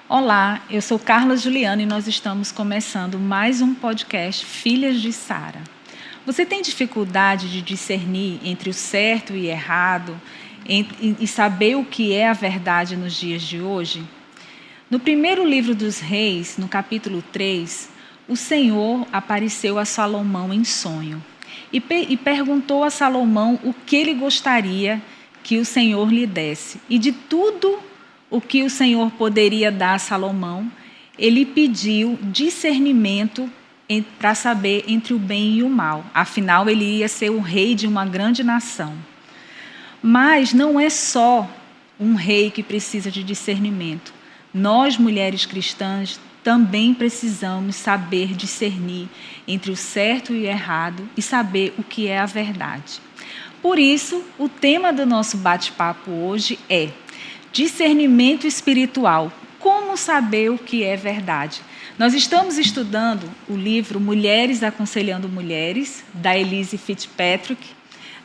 Olá, eu sou Carla Juliana e nós estamos começando mais um podcast Filhas de Sara. Você tem dificuldade de discernir entre o certo e errado e saber o que é a verdade nos dias de hoje? No primeiro livro dos Reis, no capítulo 3, o Senhor apareceu a Salomão em sonho e perguntou a Salomão o que ele gostaria que o Senhor lhe desse. E de tudo o que o Senhor poderia dar a Salomão, ele pediu discernimento para saber entre o bem e o mal. Afinal, ele ia ser o rei de uma grande nação. Mas não é só um rei que precisa de discernimento. Nós, mulheres cristãs, também precisamos saber discernir entre o certo e o errado e saber o que é a verdade. Por isso, o tema do nosso bate-papo hoje é discernimento espiritual. Como saber o que é verdade? Nós estamos estudando o livro Mulheres Aconselhando Mulheres, da Elise Fitzpatrick,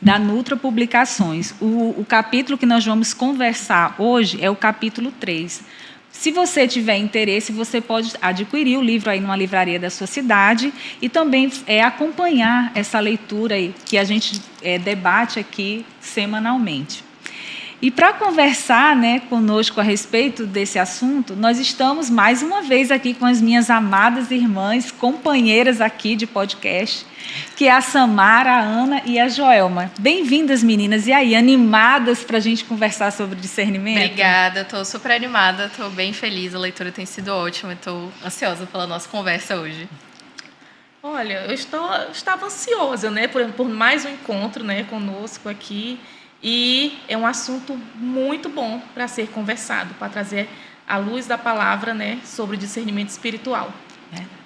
da Nutra Publicações. O capítulo que nós vamos conversar hoje é o capítulo 3. Se você tiver interesse, você pode adquirir o livro aí numa livraria da sua cidade e também acompanhar essa leitura aí, que a gente debate aqui semanalmente. E para conversar conosco a respeito desse assunto, nós estamos mais uma vez aqui com as minhas amadas irmãs, companheiras aqui de podcast, que é a Samara, a Ana e a Joelma. Bem-vindas, meninas. E aí, animadas para a gente conversar sobre discernimento? Obrigada, estou super animada, estou bem feliz, a leitura tem sido ótima, estou ansiosa pela nossa conversa hoje. Olha, eu estava ansiosa por mais um encontro conosco aqui. E é um assunto muito bom para ser conversado, para trazer à luz da palavra sobre discernimento espiritual.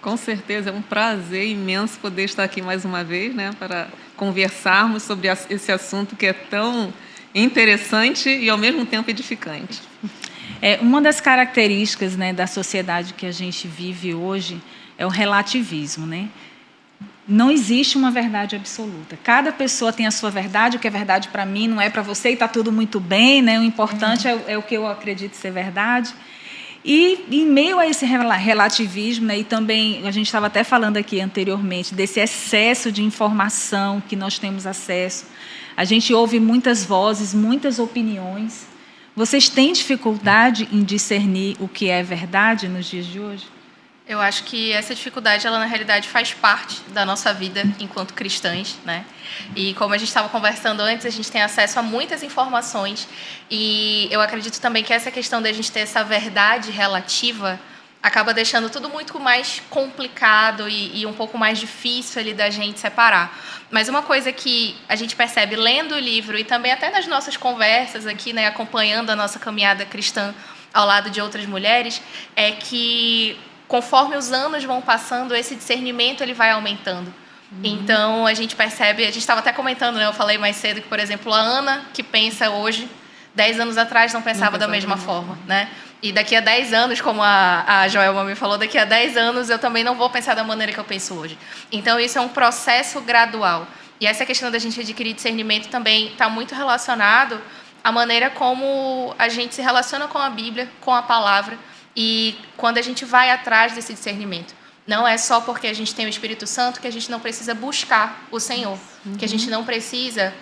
Com certeza, é um prazer imenso poder estar aqui mais uma vez, para conversarmos sobre esse assunto que é tão interessante e, ao mesmo tempo, edificante. Uma das características da sociedade que a gente vive hoje é o relativismo, Não existe uma verdade absoluta. Cada pessoa tem a sua verdade, o que é verdade para mim não é para você e está tudo muito bem, O importante é o que eu acredito ser verdade. E em meio a esse relativismo, e também a gente estava até falando aqui anteriormente, desse excesso de informação que nós temos acesso, a gente ouve muitas vozes, muitas opiniões. Vocês têm dificuldade em discernir o que é verdade nos dias de hoje? Eu acho que essa dificuldade, ela na realidade faz parte da nossa vida enquanto cristãs, E como a gente estava conversando antes, a gente tem acesso a muitas informações e eu acredito também que essa questão da gente ter essa verdade relativa acaba deixando tudo muito mais complicado e um pouco mais difícil ali da gente separar. Mas uma coisa que a gente percebe lendo o livro e também até nas nossas conversas aqui, acompanhando a nossa caminhada cristã ao lado de outras mulheres, é que conforme os anos vão passando, esse discernimento ele vai aumentando. Então, a gente percebe, a gente estava até comentando, eu falei mais cedo que, por exemplo, a Ana, que pensa hoje, 10 anos atrás não pensava da mesma forma, E daqui a 10 anos, como a Joelma me falou, daqui a 10 anos eu também não vou pensar da maneira que eu penso hoje. Então, isso é um processo gradual. E essa questão da gente adquirir discernimento também está muito relacionado à maneira como a gente se relaciona com a Bíblia, com a palavra, e quando a gente vai atrás desse discernimento. Não é só porque a gente tem o Espírito Santo que a gente não precisa buscar o Senhor, que a gente não precisa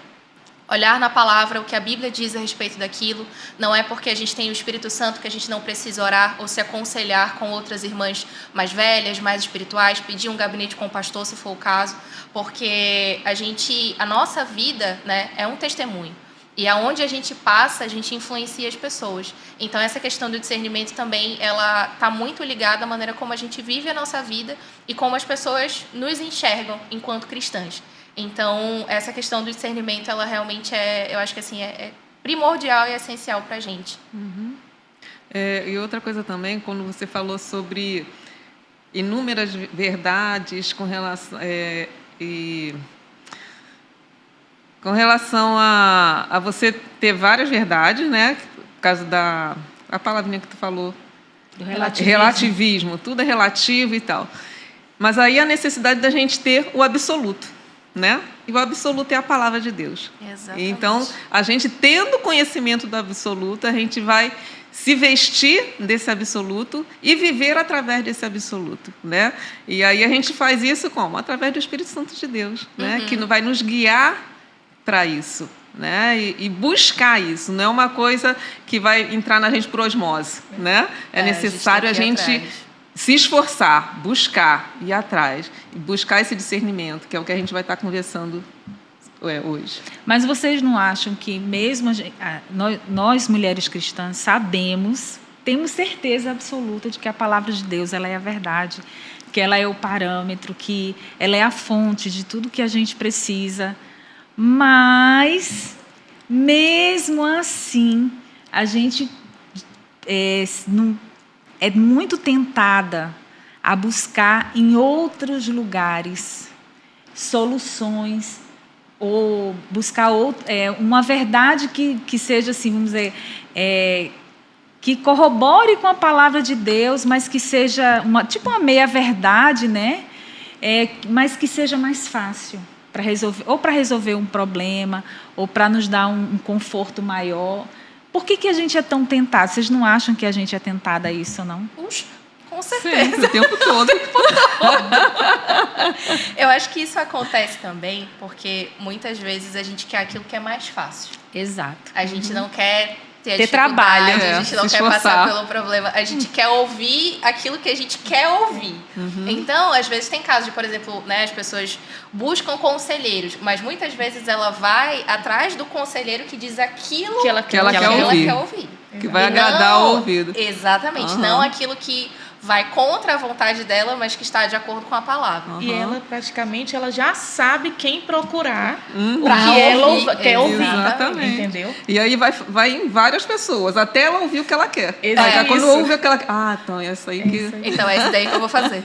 olhar na palavra o que a Bíblia diz a respeito daquilo. Não é porque a gente tem o Espírito Santo que a gente não precisa orar ou se aconselhar com outras irmãs mais velhas, mais espirituais, pedir um gabinete com o pastor, se for o caso, porque a nossa vida é um testemunho. E aonde a gente passa, a gente influencia as pessoas. Então, essa questão do discernimento também, ela está muito ligada à maneira como a gente vive a nossa vida e como as pessoas nos enxergam enquanto cristãs. Então, essa questão do discernimento, ela realmente eu acho que assim, é primordial e essencial para a gente. E outra coisa também, quando você falou sobre inúmeras verdades com relação... Com relação a você ter várias verdades, por causa a palavrinha que tu falou, do relativismo, tudo é relativo e tal. Mas aí a necessidade da gente ter o absoluto, E o absoluto é a palavra de Deus. Exatamente. Então, a gente tendo conhecimento do absoluto, a gente vai se vestir desse absoluto e viver através desse absoluto, né? E aí a gente faz isso como? Através do Espírito Santo de Deus, né? Que vai nos guiar para isso, né? E buscar isso. Não é uma coisa que vai entrar na gente por osmose, né? É necessário a gente se esforçar, buscar, ir atrás, e buscar esse discernimento, que é o que a gente vai estar conversando hoje. Mas vocês não acham que mesmo nós mulheres cristãs sabemos, temos certeza absoluta de que a palavra de Deus ela é a verdade, que ela é o parâmetro, que ela é a fonte de tudo que a gente precisa, mas mesmo assim a gente é muito tentada a buscar em outros lugares soluções, ou buscar uma verdade que seja, assim, vamos dizer, que corrobore com a palavra de Deus, mas que seja uma meia-verdade, né? Mas que seja mais fácil para resolver, ou para resolver um problema, ou para nos dar um conforto maior. Por que a gente é tão tentado? Vocês não acham que a gente é tentada a isso, não? Puxa, com certeza. Sim, o tempo todo. Eu acho que isso acontece também porque muitas vezes a gente quer aquilo que é mais fácil. Exato. A gente não quer ter trabalho, a gente não quer passar pelo problema, a gente quer ouvir aquilo que a gente quer ouvir. Então, às vezes tem casos de, por exemplo, né, as pessoas buscam conselheiros, mas muitas vezes ela vai atrás do conselheiro que diz aquilo que ela quer ouvir. Que vai agradar o ouvido. Exatamente, não aquilo que vai contra a vontade dela, mas que está de acordo com a palavra. E ela, praticamente, ela já sabe quem procurar o pra que ela quer ouvir. Exatamente. Entendeu? E aí vai em várias pessoas, até ela ouvir o que ela quer. Exato. Quando ouve o que ela quer. Ah, então é essa aí que... Então é isso daí que eu vou fazer.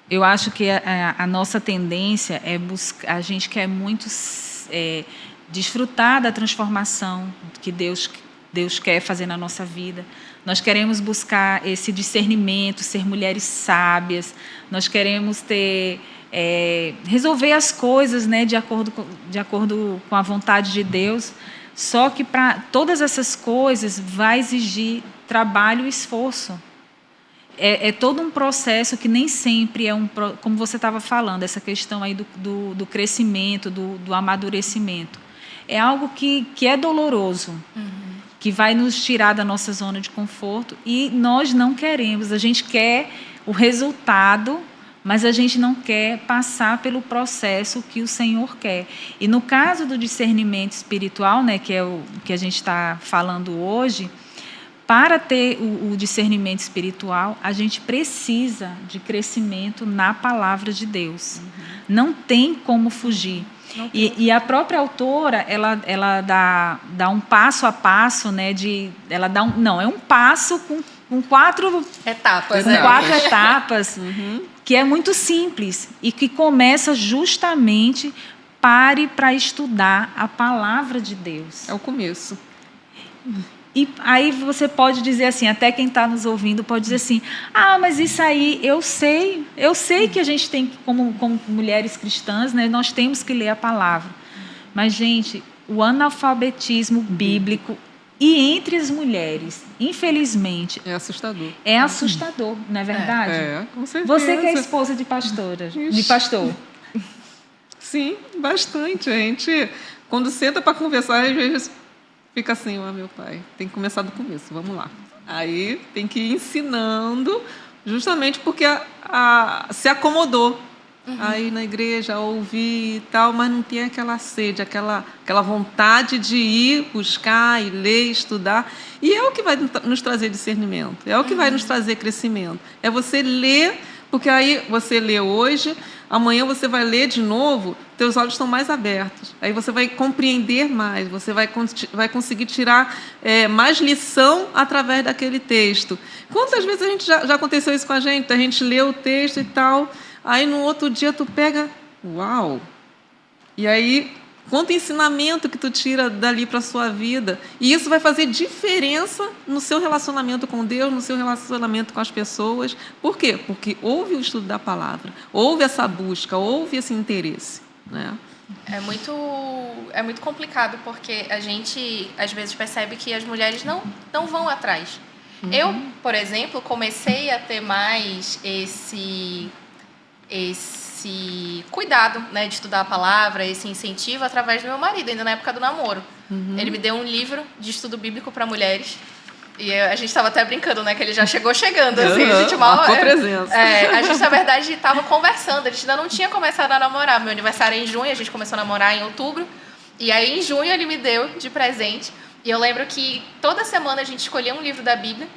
Eu acho que a nossa tendência é buscar... A gente quer muito desfrutar da transformação que Deus quer fazer na nossa vida. Nós queremos buscar esse discernimento, ser mulheres sábias. Nós queremos resolver as coisas, né, de acordo com a vontade de Deus. Só que para todas essas coisas vai exigir trabalho e esforço. É todo um processo que nem sempre como você estava falando, essa questão aí do crescimento, do amadurecimento. É algo que é doloroso. Que vai nos tirar da nossa zona de conforto, e nós não queremos. A gente quer o resultado, mas a gente não quer passar pelo processo que o Senhor quer. E no caso do discernimento espiritual, né, que é o que a gente está falando hoje, para ter o discernimento espiritual, a gente precisa de crescimento na palavra de Deus. Não tem como fugir. E a própria autora, ela dá um passo a passo, né? Ela dá é um passo com 4 etapas, etapas, que é muito simples e que começa justamente pare para estudar a palavra de Deus. É o começo. E aí você pode dizer assim, até quem está nos ouvindo pode dizer assim, mas isso aí eu sei que a gente tem, como mulheres cristãs, né, nós temos que ler a palavra. Mas, gente, o analfabetismo bíblico e entre as mulheres, infelizmente... É assustador. É assustador, não é verdade? Com certeza. Você que é esposa de pastor. Sim, bastante. A gente, quando senta para conversar, às vezes... Fica assim, meu pai, tem que começar do começo, vamos lá. Aí tem que ir ensinando, justamente porque se acomodou. Aí na igreja, ouvir e tal, mas não tem aquela sede, aquela vontade de ir buscar e ler, estudar. E é o que vai nos trazer discernimento, é o que vai nos trazer crescimento. É você ler, porque aí você lê hoje, amanhã você vai ler de novo, teus olhos estão mais abertos. Aí você vai compreender mais, você vai conseguir tirar mais lição através daquele texto. Quantas vezes a gente já aconteceu isso com a gente lê o texto e tal, aí no outro dia tu pega, uau! E aí Quanto ensinamento que tu tira dali para a sua vida. E isso vai fazer diferença no seu relacionamento com Deus, no seu relacionamento com as pessoas. Por quê? Porque houve o estudo da palavra, houve essa busca, houve esse interesse, né? É muito complicado, porque a gente, às vezes, percebe que as mulheres não vão atrás. Eu, por exemplo, comecei a ter mais esse cuidado, né, de estudar a palavra, esse incentivo através do meu marido, ainda na época do namoro. Ele me deu um livro de estudo bíblico para mulheres. E a gente estava até brincando, né? Que ele já chegando, assim, a gente mal... marcou presença. A gente, na verdade, estava conversando, a gente ainda não tinha começado a namorar. Meu aniversário é em junho, a gente começou a namorar em outubro. E aí, em junho, ele me deu de presente. E eu lembro que toda semana a gente escolhia um livro da Bíblia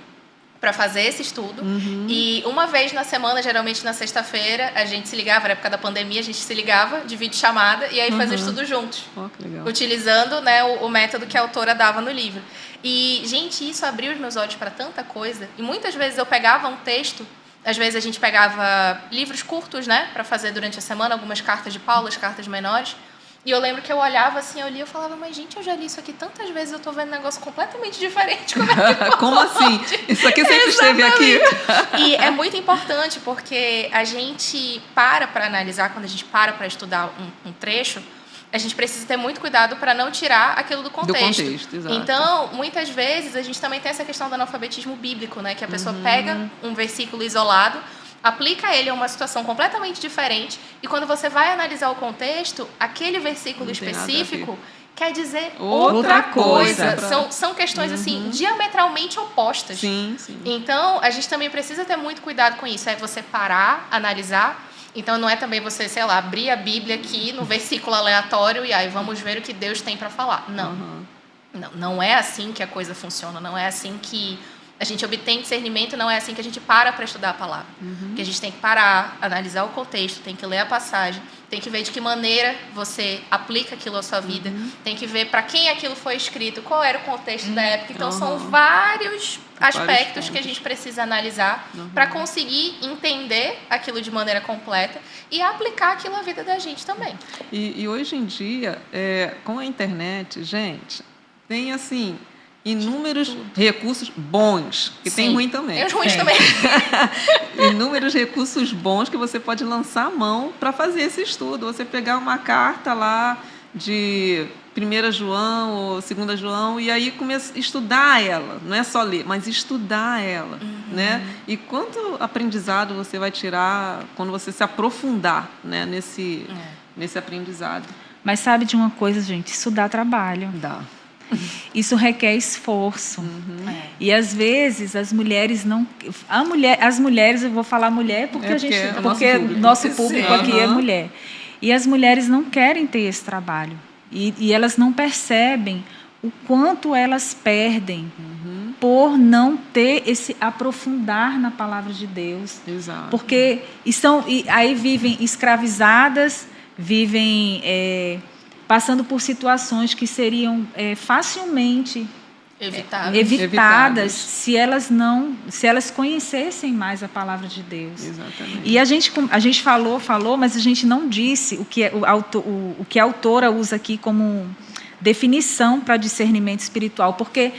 para fazer esse estudo. E uma vez na semana, geralmente na sexta-feira, a gente se ligava, na época da pandemia, a gente se ligava de videochamada e aí fazia estudo juntos. Que legal. Utilizando, né, o método que a autora dava no livro. E, gente, isso abriu os meus olhos para tanta coisa. E muitas vezes eu pegava um texto, às vezes a gente pegava livros curtos, né, para fazer durante a semana, algumas cartas de Paulo, as cartas menores. E eu lembro que eu olhava assim, eu lia e falava, mas gente, eu já li isso aqui tantas vezes, eu tô vendo um negócio completamente diferente. Como é que Como assim? Isso aqui sempre esteve aqui. E é muito importante, porque a gente para analisar, quando a gente para estudar um trecho, a gente precisa ter muito cuidado para não tirar aquilo do contexto. Exato. Então, muitas vezes, a gente também tem essa questão do analfabetismo bíblico, né? Que a pessoa pega um versículo isolado, aplica ele a uma situação completamente diferente, e quando você vai analisar o contexto, aquele versículo específico quer dizer outra coisa. São questões assim diametralmente opostas. Sim. Então, a gente também precisa ter muito cuidado com isso. É você parar, analisar. Então, não é também você, sei lá, abrir a Bíblia aqui no versículo aleatório e aí vamos ver o que Deus tem para falar. Não é assim que a coisa funciona. Não é assim que a gente obtém discernimento, não é assim que a gente para estudar a palavra. Porque a gente tem que parar, analisar o contexto, tem que ler a passagem, tem que ver de que maneira você aplica aquilo à sua vida, tem que ver para quem aquilo foi escrito, qual era o contexto da época. Então, são vários aspectos que a gente precisa analisar para conseguir entender aquilo de maneira completa e aplicar aquilo à vida da gente também. E hoje em dia, com a internet, gente, tem assim... inúmeros recursos bons, que tem ruim também. Tem os ruins também. Inúmeros recursos bons que você pode lançar a mão para fazer esse estudo. Você pegar uma carta lá de 1 João ou 2 João e aí começa a estudar ela. Não é só ler, mas estudar ela. Né? E quanto aprendizado você vai tirar quando você se aprofundar, né, nesse aprendizado. Mas sabe de uma coisa, gente? Isso dá trabalho. Dá. Isso requer esforço. E às vezes as mulheres não... As mulheres, eu vou falar mulher porque nosso público aqui é mulher. E as mulheres não querem ter esse trabalho. E elas não percebem o quanto elas perdem por não ter esse aprofundar na palavra de Deus. Exato. Porque aí vivem escravizadas, vivem... passando por situações que seriam facilmente evitadas se elas conhecessem mais a palavra de Deus. Exatamente. E a gente falou, mas a gente não disse o que a autora usa aqui como definição para discernimento espiritual, porque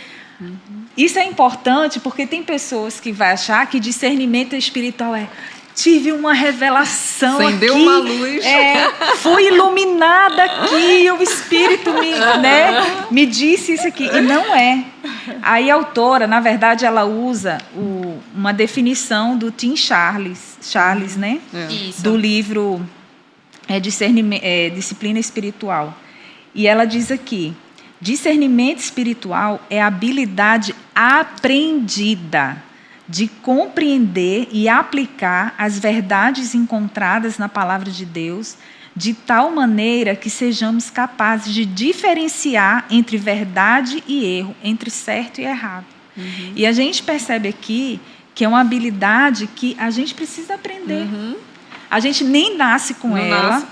isso é importante, porque tem pessoas que vão achar que discernimento espiritual tive uma revelação acendeu aqui, uma luz. Fui iluminada aqui, o Espírito me disse isso aqui. E não é. Aí a autora, na verdade, ela usa uma definição do Tim Charles, né? Isso. Do livro Disciplina Espiritual. E ela diz aqui, discernimento espiritual é a habilidade aprendida de compreender e aplicar as verdades encontradas na palavra de Deus de tal maneira que sejamos capazes de diferenciar entre verdade e erro, entre certo e errado. E a gente percebe aqui que é uma habilidade que a gente precisa aprender. A gente nem nasce com ela.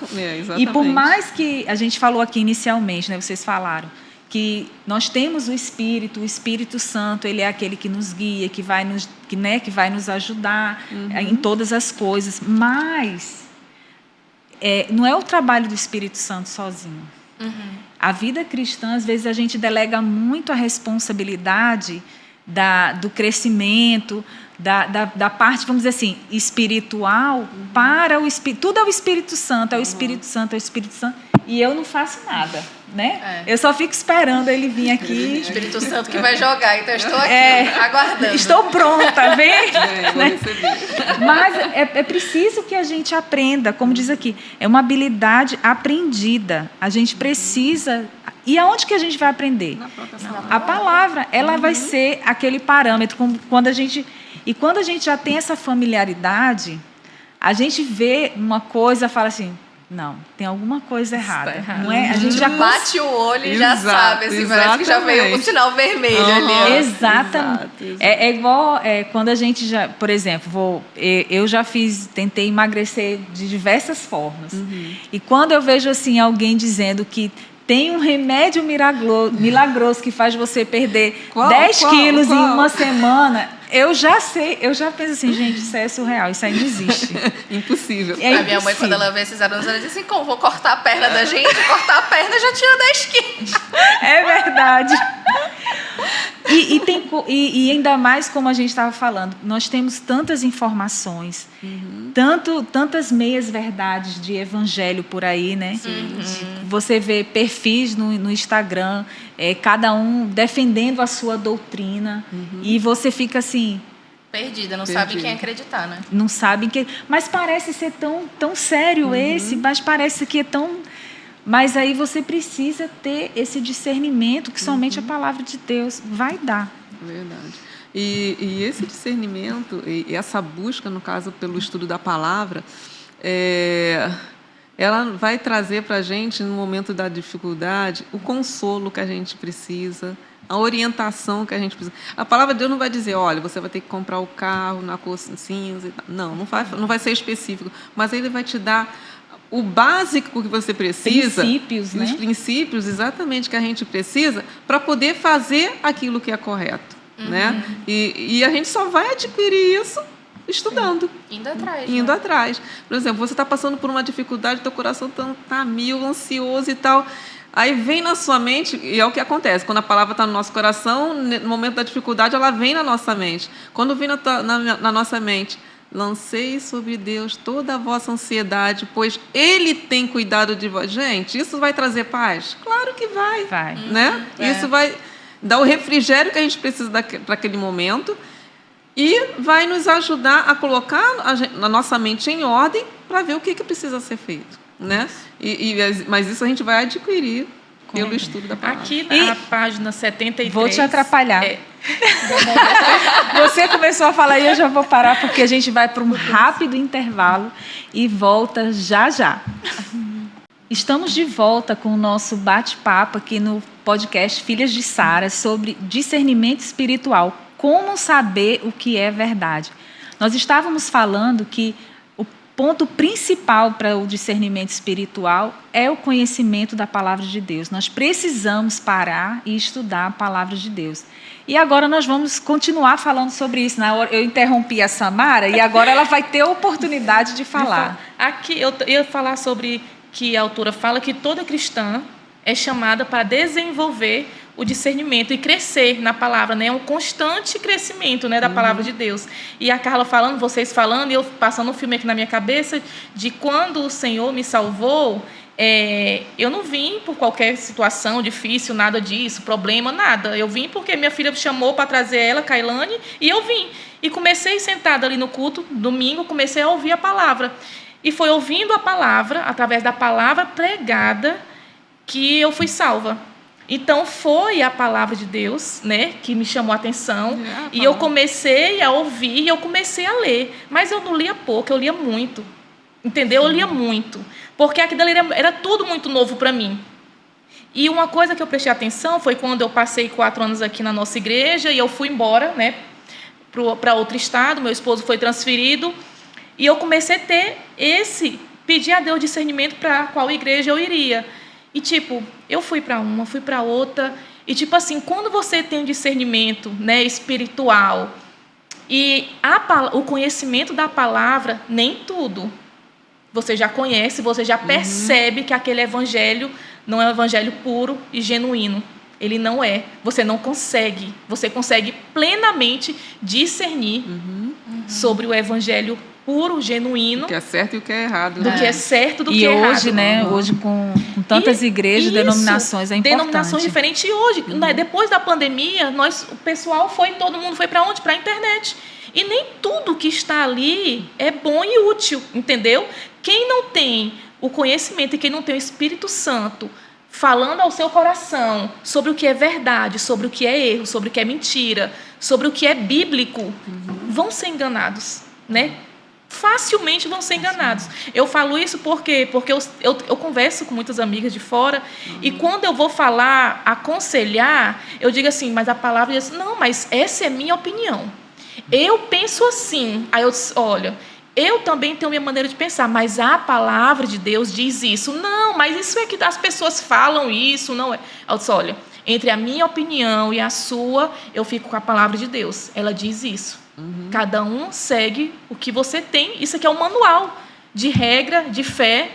E por mais que a gente falou aqui inicialmente, né, vocês falaram, que nós temos o Espírito Santo, ele é aquele que nos guia, que vai nos ajudar em todas as coisas, mas não é o trabalho do Espírito Santo sozinho. A vida cristã, às vezes, a gente delega muito a responsabilidade do crescimento, da parte, vamos dizer assim, espiritual para o Espírito. Tudo é o Espírito Santo, é o Espírito Santo, é o Espírito Santo. E eu não faço nada, né? Eu só fico esperando ele vir aqui. Espírito Santo que vai jogar, então eu estou aqui, aguardando. Estou pronta, vem? Vou receber. Mas é preciso que a gente aprenda, como diz aqui, é uma habilidade aprendida. A gente precisa... E aonde que a gente vai aprender? Na própria palavra. A palavra, ela vai ser aquele parâmetro. Quando a gente já tem essa familiaridade, a gente vê uma coisa e fala assim, não, tem alguma coisa errada. Não é? A gente já bate o olho e já sabe, assim, parece que já veio um sinal vermelho ali. Ó. Exatamente. É igual quando a gente já, por exemplo, eu já tentei emagrecer de diversas formas. E quando eu vejo assim alguém dizendo que tem um remédio milagroso que faz você perder 10 quilos em uma semana. Eu já penso assim, gente, isso é surreal, isso aí não existe. Impossível. A minha mãe, quando ela vê esses alunos, ela diz assim, como vou cortar a perna da gente? Cortar a perna já tira 10 quilos. É verdade. E ainda mais como a gente estava falando, nós temos tantas informações, tantas meias-verdades de evangelho por aí, né? Você vê perfis no Instagram, cada um defendendo a sua doutrina, e você fica assim... Perdida, não sabe quem acreditar, né? Não sabe quem... Mas parece ser tão sério mas parece que é tão... Mas aí você precisa ter esse discernimento que somente a palavra de Deus vai dar. Verdade. E esse discernimento, e essa busca, no caso, pelo estudo da palavra, ela vai trazer para a gente, no momento da dificuldade, o consolo que a gente precisa, a orientação que a gente precisa. A palavra de Deus não vai dizer, olha, você vai ter que comprar o carro na cor cinza. Não vai ser específico, mas ele vai te dar o básico que você precisa, os princípios exatamente que a gente precisa para poder fazer aquilo que é correto, né? E a gente só vai adquirir isso estudando, indo atrás. Por exemplo, você está passando por uma dificuldade, teu coração está mil, ansioso e tal. Aí vem na sua mente, e é o que acontece, quando a palavra está no nosso coração, no momento da dificuldade, ela vem na nossa mente. Quando vem na nossa mente, lancei sobre Deus toda a vossa ansiedade, pois Ele tem cuidado de vós. Gente, isso vai trazer paz? Claro que vai. Né? Isso vai dar o refrigério que a gente precisa para aquele momento e vai nos ajudar a colocar a nossa mente em ordem para ver o que precisa ser feito. Né? Mas isso a gente vai adquirir pelo estudo da palavra. Aqui na página 73... Vou te atrapalhar. Você começou a falar e eu já vou parar, porque a gente vai para um rápido intervalo e volta já já. Estamos de volta com o nosso bate-papo aqui no podcast Filhas de Sara sobre discernimento espiritual. Como saber o que é verdade? Nós estávamos falando que o ponto principal para o discernimento espiritual é o conhecimento da palavra de Deus. Nós precisamos parar e estudar a palavra de Deus. E agora nós vamos continuar falando sobre isso. Eu interrompi a Samara e agora ela vai ter a oportunidade de falar. Aqui eu ia falar sobre que a autora fala que toda cristã é chamada para desenvolver o discernimento e crescer na palavra, né? É um constante crescimento, né, da palavra de Deus. E a Carla falando, vocês falando, e eu passando um filme aqui na minha cabeça de quando o Senhor me salvou. Eu não vim por qualquer situação difícil, nada disso, problema, nada. Eu vim porque minha filha me chamou para trazer ela, Kailane, e eu vim. E comecei sentada ali no culto, domingo, comecei a ouvir a palavra. E foi ouvindo a palavra, através da palavra pregada, que eu fui salva. Então, foi a palavra de Deus, né, que me chamou a atenção. E eu comecei a ouvir e eu comecei a ler. Mas eu não lia pouco, eu lia muito. Entendeu? Eu lia muito. Porque aquilo ali era tudo muito novo para mim. E uma coisa que eu prestei atenção foi quando eu passei 4 anos aqui na nossa igreja e eu fui embora, né, para outro estado. Meu esposo foi transferido. E eu comecei a ter pedir a Deus discernimento para qual igreja eu iria. E, eu fui para uma, fui para outra. E, assim, quando você tem um discernimento, né, espiritual e o conhecimento da palavra, nem tudo você já conhece, você já percebe que aquele evangelho não é um evangelho puro e genuíno. Ele não é. Você não consegue. Você consegue plenamente discernir sobre o evangelho puro, genuíno. O que é certo e o que é errado. Do que é certo do e que é errado. E hoje, né? Hoje com tantas igrejas, denominações, é importante. Denominações diferentes. E hoje, né, depois da pandemia, o pessoal todo mundo foi para onde? Para a internet. E nem tudo que está ali é bom e útil, entendeu? Quem não tem o conhecimento e quem não tem o Espírito Santo falando ao seu coração sobre o que é verdade, sobre o que é erro, sobre o que é mentira, sobre o que é bíblico, vão ser enganados, né? Facilmente vão ser enganados. Eu falo isso porque eu converso com muitas amigas de fora e quando eu vou falar, aconselhar, eu digo assim, mas a palavra diz, não, mas essa é minha opinião. Eu penso assim. Aí eu disse, olha, eu também tenho minha maneira de pensar, mas a palavra de Deus diz isso. Não, mas isso é que as pessoas falam isso, não é. Eu disse, olha, entre a minha opinião e a sua, eu fico com a palavra de Deus. Ela diz isso. Cada um segue o que você tem. Isso aqui é um manual de regra, de fé,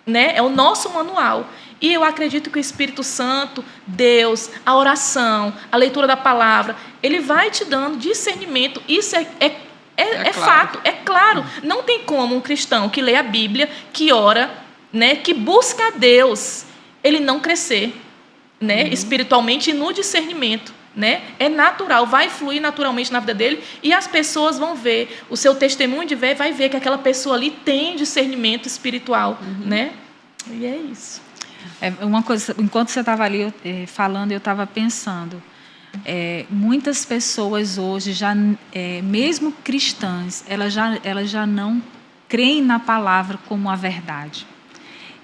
né? É o nosso manual. E eu acredito que o Espírito Santo, Deus, a oração, a leitura da palavra, ele vai te dando discernimento. Isso é fato, é claro. Não tem como um cristão que lê a Bíblia, que ora, né, que busca a Deus, ele não crescer, né, espiritualmente e no discernimento. Né? É natural, vai fluir naturalmente na vida dele e as pessoas vão ver, o seu testemunho de fé vai ver que aquela pessoa ali tem discernimento espiritual. Né? E é isso. Uma coisa, enquanto você estava ali falando, eu estava pensando, muitas pessoas hoje, mesmo cristãs, elas já não creem na palavra como a verdade.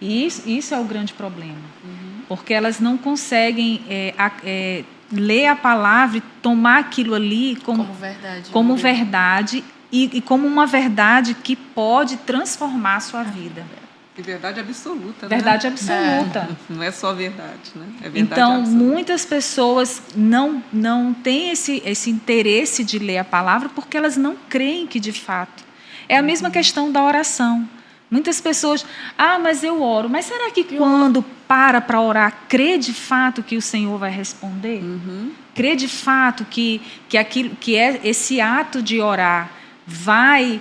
E isso é o grande problema, porque elas não conseguem ler a palavra e tomar aquilo ali como verdade e como uma verdade que pode transformar a sua vida. E verdade absoluta, verdade absoluta. Não é só verdade, né? É verdade então, absoluta. Muitas pessoas não têm esse interesse de ler a palavra porque elas não creem que, de fato, é a mesma questão da oração. Muitas pessoas, mas eu oro. Mas será que quando para orar, crê de fato que o Senhor vai responder? Crê de fato que esse ato de orar vai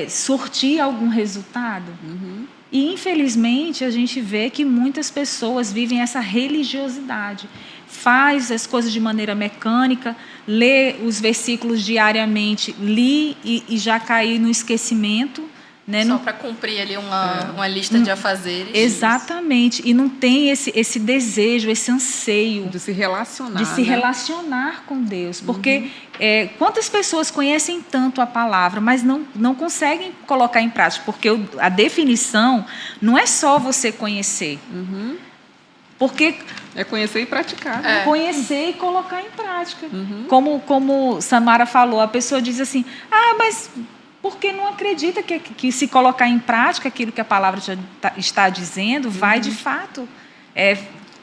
surtir algum resultado? E, infelizmente, a gente vê que muitas pessoas vivem essa religiosidade. Faz as coisas de maneira mecânica, lê os versículos diariamente, e já cai no esquecimento. Né? Só para cumprir ali uma lista de afazeres. Exatamente. E não tem esse desejo, esse anseio de se relacionar. De se relacionar com Deus. Porque quantas pessoas conhecem tanto a palavra, mas não conseguem colocar em prática? Porque a definição não é só você conhecer. Porque é conhecer e praticar. Né? Conhecer e colocar em prática. Como Samara falou, a pessoa diz assim, mas... porque não acredita que se colocar em prática aquilo que a palavra já está dizendo, vai, de fato,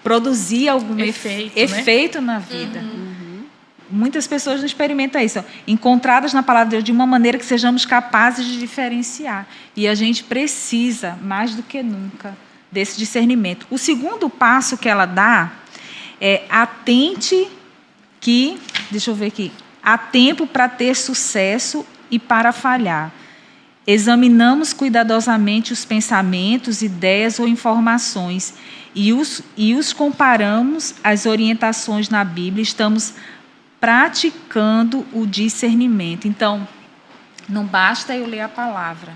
produzir algum efeito na vida. Muitas pessoas não experimentam isso. Encontradas na palavra de Deus de uma maneira que sejamos capazes de diferenciar. E a gente precisa, mais do que nunca, desse discernimento. O segundo passo que ela dá é atente que... Deixa eu ver aqui. Há tempo para ter sucesso e para falhar. Examinamos cuidadosamente os pensamentos, ideias ou informações e os comparamos às orientações na Bíblia. Estamos praticando o discernimento. Então, não basta eu ler a palavra.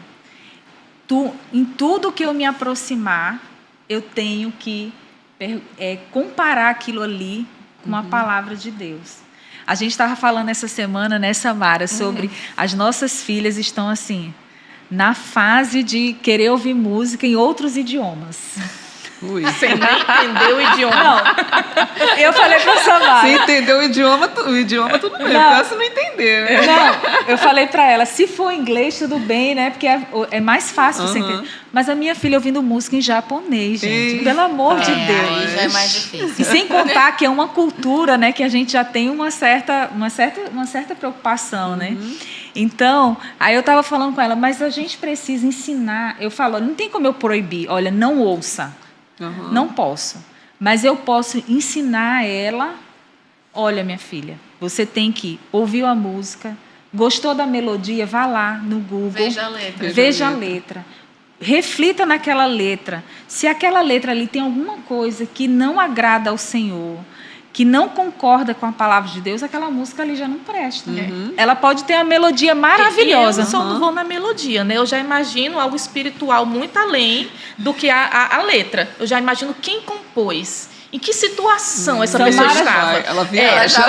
Em tudo que eu me aproximar, eu tenho que comparar aquilo ali com a palavra de Deus. A gente estava falando essa semana, né, Samara, sobre as nossas filhas estão assim, na fase de querer ouvir música em outros idiomas. Sem nem entender o idioma. Não. Eu falei para a Samara. Se entender o idioma tudo bem. Não. Se não entender. Né? Não, eu falei para ela, se for inglês, tudo bem, né? Porque é mais fácil você entender. Mas a minha filha ouvindo música em japonês, gente. Pelo amor de Deus. Aí já é mais difícil. E sem contar que é uma cultura, né? Que a gente já tem uma certa preocupação, né? Então, aí eu estava falando com ela, mas a gente precisa ensinar. Eu falo, não tem como eu proibir. Olha, não ouça. Não posso. mas eu posso ensinar ela, olha, minha filha, você tem que ouvir a música, gostou da melodia, vá lá no Google. Veja a letra. Veja a letra. Reflita naquela letra. Se aquela letra ali tem alguma coisa que não agrada ao Senhor, que não concorda com a palavra de Deus, aquela música ali já não presta. Ela pode ter uma melodia maravilhosa. Eu só não vou na melodia, né? Eu já imagino algo espiritual muito além do que a letra. Eu já imagino quem compôs. Em que situação essa pessoa estava? Ela viaja.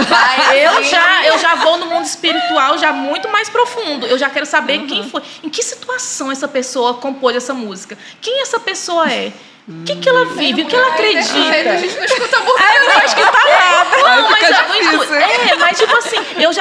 Eu já vou no mundo espiritual já muito mais profundo. Eu já quero saber quem foi. Em que situação essa pessoa compôs essa música? Quem essa pessoa é? O que ela vive? O que ela acredita? A gente não escuta música. Não escuta nada. Não, difícil, mas tipo assim, eu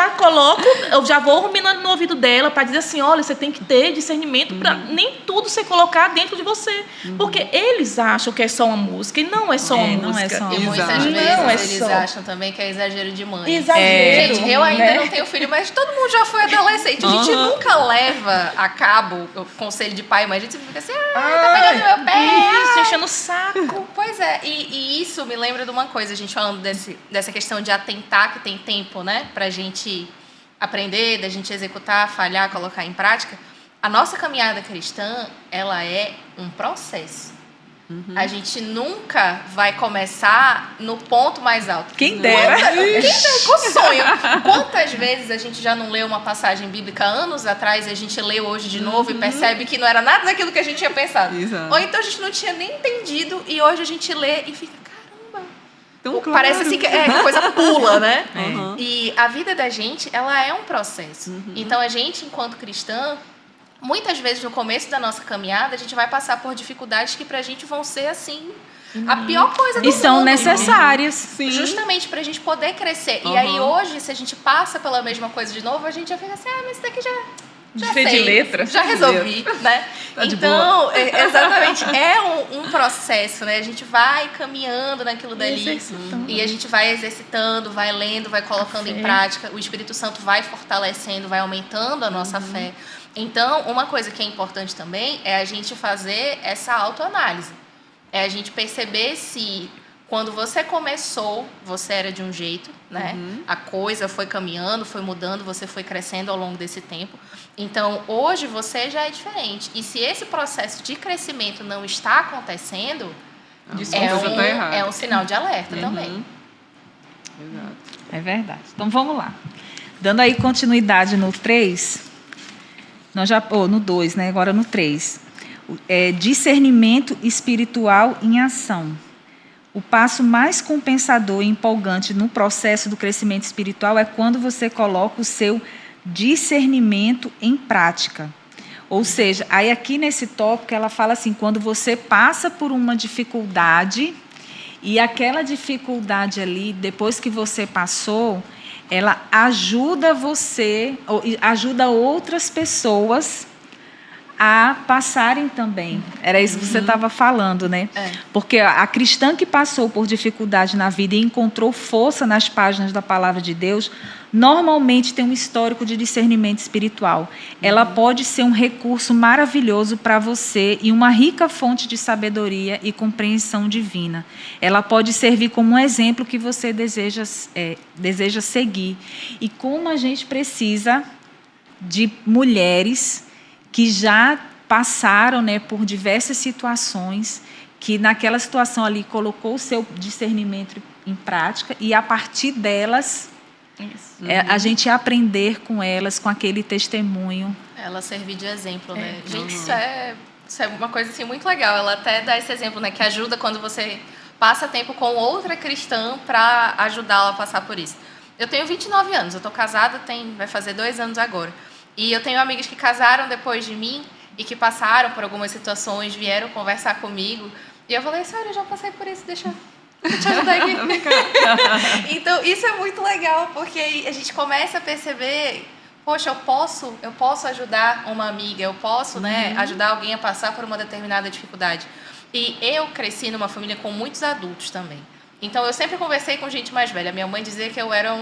já vou ruminando no ouvido dela para dizer assim, olha, você tem que ter discernimento para nem tudo você colocar dentro de você. Porque eles acham que é só uma música e não é só uma música. Não é só uma E muitas Exato. vezes eles só. acham também que é exagero de mãe. Exagero. Gente, eu ainda né? não tenho filho, mas todo mundo já foi adolescente. A gente nunca leva a cabo o conselho de pai, mas a gente fica assim, tá pegando meu pé. Isso, enchendo o saco. Pois é, e isso me lembra de uma coisa, a gente falando dessa questão de atentar que tem tempo, né, pra gente aprender, da gente executar, falhar, colocar em prática. A nossa caminhada cristã, ela é um processo. A gente nunca vai começar no ponto mais alto. Quem dera. Quem dera com sonho. Quantas vezes a gente já não leu uma passagem bíblica anos atrás e a gente lê hoje de novo e percebe que não era nada daquilo que a gente tinha pensado. Exato. Ou então a gente não tinha nem entendido e hoje a gente lê e fica, caramba. Então, claro. Parece assim que a coisa pula, né? Uhum. E a vida da gente, ela é um processo. Então a gente, enquanto cristã, muitas vezes no começo da nossa caminhada, a gente vai passar por dificuldades que pra gente vão ser assim, a pior coisa do E mundo. são necessárias. Sim. Justamente pra gente poder crescer. E aí hoje, se a gente passa pela mesma coisa de novo, a gente já fica assim, mas isso daqui já Sei de sei, letra. já resolvi, né? Tá de Então, exatamente, é um processo, né? A gente vai caminhando naquilo dali Exercitando. e a gente vai exercitando, vai lendo, vai colocando em fé. prática. O Espírito Santo vai fortalecendo, vai aumentando a nossa fé. Então, uma coisa que é importante também é a gente fazer essa autoanálise. É a gente perceber se, quando você começou, você era de um jeito, né? A coisa foi caminhando, foi mudando, você foi crescendo ao longo desse tempo. Então, hoje você já é diferente. E se esse processo de crescimento não está acontecendo, é um sinal de alerta também. Exato. É verdade. Então vamos lá. Dando aí continuidade no 3, nós já, no 2, né? Agora no 3. Discernimento espiritual em ação. O passo mais compensador e empolgante no processo do crescimento espiritual é quando você coloca o seu discernimento em prática. Ou seja, aí aqui nesse tópico ela fala assim, quando você passa por uma dificuldade e aquela dificuldade ali, depois que você passou, ela ajuda você, ajuda outras pessoas a passarem também. Era isso que você estava falando, né? Porque a cristã que passou por dificuldade na vida e encontrou força nas páginas da palavra de Deus, normalmente tem um histórico de discernimento espiritual. Ela pode ser um recurso maravilhoso para você e uma rica fonte de sabedoria e compreensão divina. Ela pode servir como um exemplo que você deseja seguir. E como a gente precisa de mulheres que já passaram, né, por diversas situações, que naquela situação ali colocou o seu discernimento em prática e a partir delas a gente aprender com elas, com aquele testemunho. Ela servir de exemplo, né? Gente, isso é uma coisa assim, muito legal. Ela até dá esse exemplo, né, que ajuda quando você passa tempo com outra cristã para ajudá-la a passar por isso. Eu tenho 29 anos, eu estou casada, vai fazer 2 anos agora. E eu tenho amigas que casaram depois de mim e que passaram por algumas situações, vieram conversar comigo. E eu falei assim, olha, eu já passei por isso, deixa eu te ajudar aqui. Então, isso é muito legal, porque aí a gente começa a perceber, poxa, eu posso ajudar uma amiga, eu posso, né, ajudar alguém a passar por uma determinada dificuldade. E eu cresci numa família com muitos adultos também. Então, eu sempre conversei com gente mais velha. Minha mãe dizia que eu era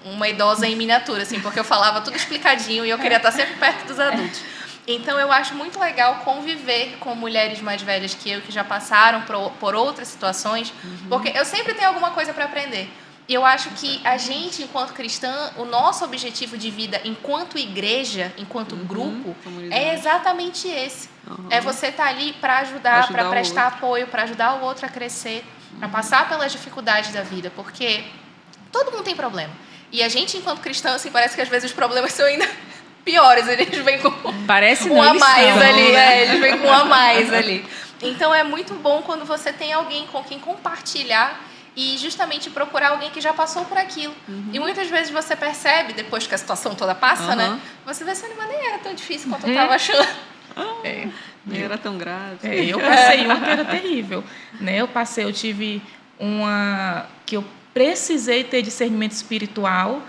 uma idosa em miniatura, assim, porque eu falava tudo explicadinho e eu queria estar sempre perto dos adultos. Então, eu acho muito legal conviver com mulheres mais velhas que eu, que já passaram por outras situações, porque eu sempre tenho alguma coisa para aprender. E eu acho que a gente, enquanto cristã, o nosso objetivo de vida enquanto igreja, enquanto grupo, é exatamente esse. É você estar ali para ajudar, para prestar apoio, para ajudar o outro a crescer, para passar pelas dificuldades da vida, porque todo mundo tem problema. E a gente, enquanto cristã, assim, parece que às vezes os problemas são ainda piores. Eles vêm com parece um a mais são, ali. né? Eles vêm com um a mais ali. Então, é muito bom quando você tem alguém com quem compartilhar e justamente procurar alguém que já passou por aquilo. E muitas vezes você percebe, depois que a situação toda passa, né? Você vê assim, mas nem era tão difícil quanto eu estava achando. Nem era tão grave. Eu passei uma que era terrível. Né? Eu tive que eu precisei ter discernimento espiritual,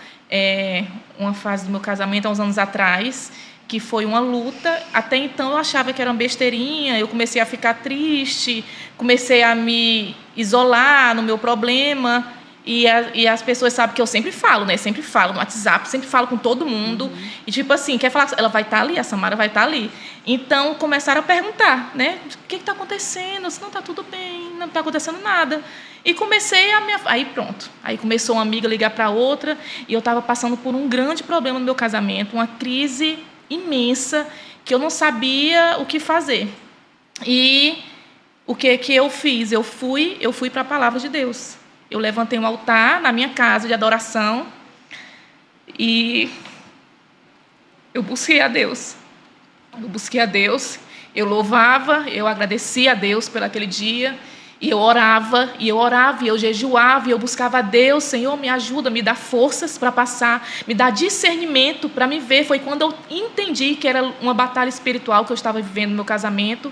uma fase do meu casamento há uns anos atrás, que foi uma luta. Até então eu achava que era uma besteirinha, eu comecei a ficar triste, comecei a me isolar no meu problema, e as pessoas sabem que eu sempre falo, né? Sempre falo no WhatsApp, sempre falo com todo mundo, e tipo assim, quer falar, ela vai estar ali, a Samara vai estar ali. Então começaram a perguntar, né? O que está acontecendo? Se não está tudo bem, não está acontecendo nada. E comecei aí pronto. Aí começou uma amiga ligar para outra, e eu estava passando por um grande problema no meu casamento, uma crise imensa, que eu não sabia o que fazer. E o que eu fiz? Eu fui para a palavra de Deus. Eu levantei um altar na minha casa de adoração e eu busquei a Deus. Eu louvava, eu agradecia a Deus por aquele dia. E eu orava, e eu jejuava, e eu buscava a Deus, Senhor, me ajuda, me dá forças para passar, me dá discernimento para me ver. Foi quando eu entendi que era uma batalha espiritual que eu estava vivendo no meu casamento.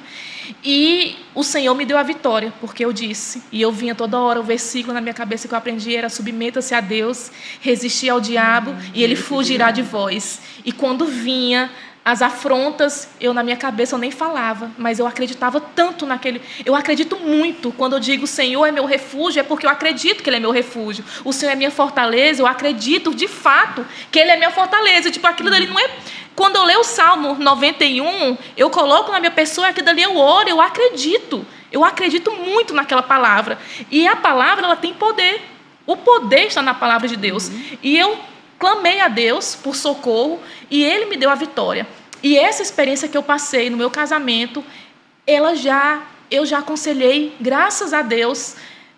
E o Senhor me deu a vitória, porque eu disse, e eu vinha toda hora, o versículo na minha cabeça que eu aprendi era: submeta-se a Deus, resistir ao diabo, e ele fugirá de vós. E quando vinha as afrontas, na minha cabeça eu nem falava, mas eu acreditava tanto naquele. Eu acredito muito quando eu digo: o Senhor é meu refúgio, é porque eu acredito que Ele é meu refúgio. O Senhor é minha fortaleza, eu acredito de fato que Ele é minha fortaleza. Tipo, aquilo dali não é. Quando eu leio o Salmo 91, eu coloco na minha pessoa, aquilo dali eu oro, eu acredito. Eu acredito muito naquela palavra. E a palavra, ela tem poder. O poder está na palavra de Deus. E eu clamei a Deus por socorro e Ele me deu a vitória. E essa experiência que eu passei no meu casamento, eu já aconselhei, graças a Deus,